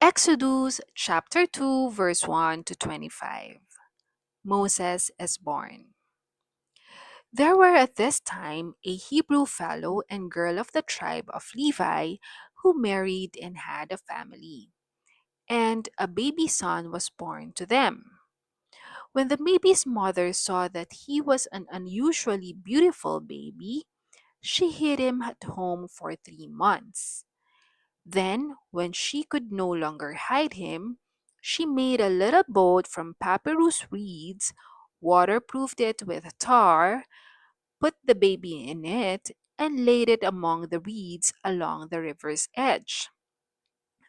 Exodus chapter 2, verse 1 to 25. Moses is born. There were at this time a Hebrew fellow and girl of the tribe of Levi who married and had a family, and a baby son was born to them. When the baby's mother saw that he was an unusually beautiful baby, she hid him at home for 3 months. Then, when she could no longer hide him, she made a little boat from papyrus reeds, waterproofed it with tar, put the baby in it, and laid it among the reeds along the river's edge.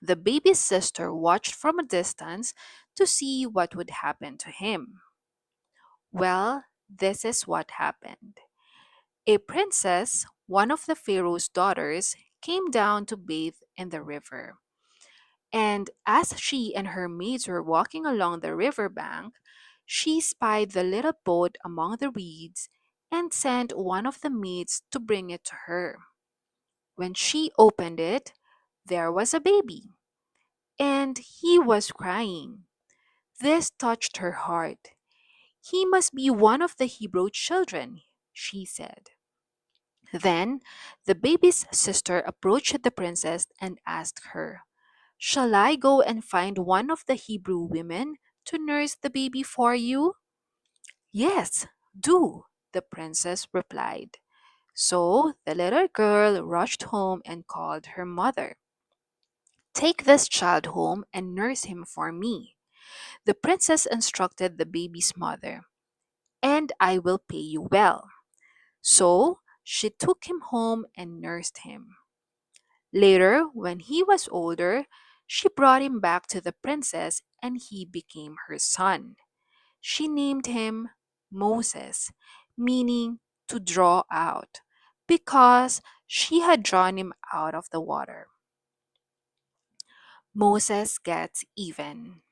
The baby's sister watched from a distance to see what would happen to him. Well, this is what happened. A princess, one of the Pharaoh's daughters, came down to bathe in the river. And as she and her maids were walking along the river bank, she spied the little boat among the reeds and sent one of the maids to bring it to her. When she opened it, there was a baby, and he was crying. This touched her heart. He must be one of the Hebrew children, she said. Then the baby's sister approached the princess and asked her, "Shall I go and find one of the Hebrew women to nurse the baby for you?" "Yes, do," the princess replied. So the little girl rushed home and called her mother. "Take this child home and nurse him for me," the princess instructed the baby's mother, "and I will pay you well." So she took him home and nursed him. Later, when he was older, she brought him back to the princess and he became her son. She named him Moses, meaning to draw out, because she had drawn him out of the water. Moses gets even.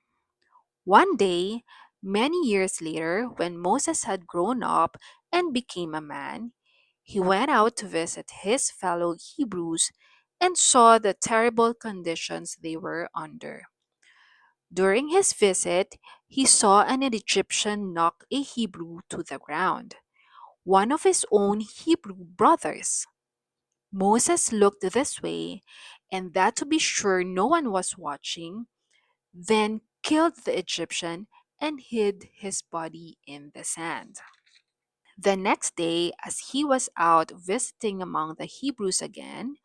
One day, many years later, when Moses had grown up and became a man, he went out to visit his fellow Hebrews and saw the terrible conditions they were under. During his visit, he saw an Egyptian knock a Hebrew to the ground, one of his own Hebrew brothers. Moses looked this way and that to be sure no one was watching, then killed the Egyptian and hid his body in the sand. The next day, as he was out visiting among the Hebrews again,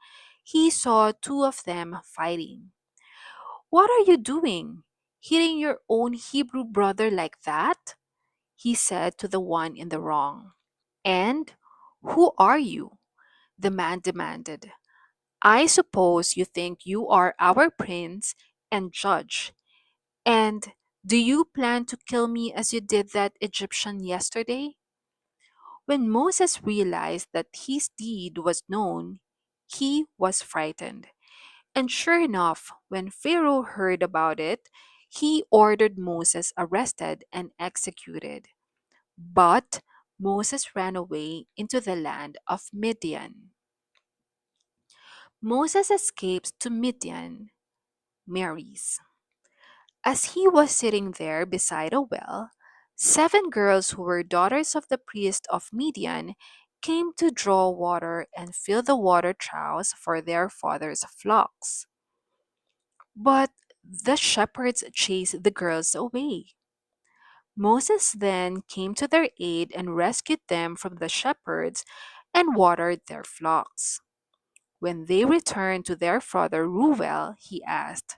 he saw two of them fighting. "What are you doing? Hitting your own Hebrew brother like that?" he said to the one in the wrong. "And who are you?" the man demanded. "I suppose you think you are our prince and judge. And do you plan to kill me as you did that Egyptian yesterday?" When Moses realized that his deed was known, he was frightened. And sure enough, when Pharaoh heard about it, he ordered Moses arrested and executed. But Moses ran away into the land of Midian. Moses escapes to Midian, marries. As he was sitting there beside a well, 7 girls who were daughters of the priest of Midian came to draw water and fill the water troughs for their father's flocks. But the shepherds chased the girls away. Moses then came to their aid and rescued them from the shepherds and watered their flocks. When they returned to their father Reuel, he asked,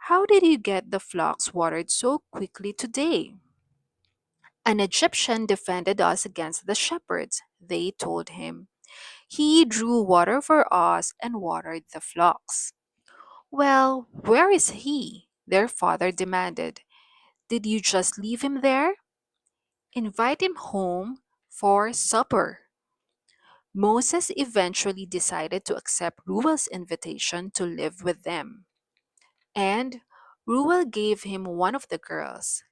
"How did you get the flocks watered so quickly today?" "An Egyptian defended us against the shepherds," they told him. "He drew water for us and watered the flocks." "Well, where is he?" their father demanded. "Did you just leave him there? Invite him home for supper." Moses eventually decided to accept Reuel's invitation to live with them. And Reuel gave him one of the girls,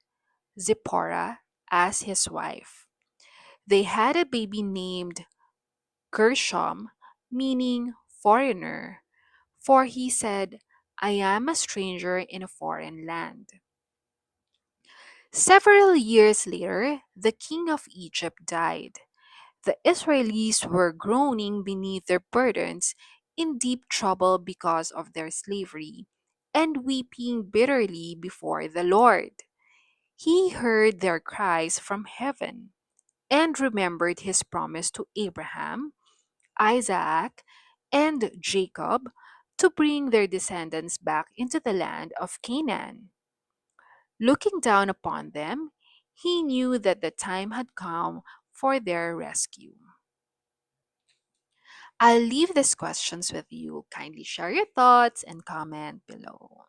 Zipporah, as his wife. They had a baby named Gershom, meaning foreigner, for he said, I am a stranger in a foreign land. Several years later, the king of Egypt died. The Israelis were groaning beneath their burdens, in deep trouble because of their slavery, and weeping bitterly before the Lord. He heard their cries from heaven and remembered his promise to Abraham, Isaac, and Jacob to bring their descendants back into the land of Canaan. Looking down upon them, he knew that the time had come for their rescue. I'll leave these questions with you. Kindly share your thoughts and comment below.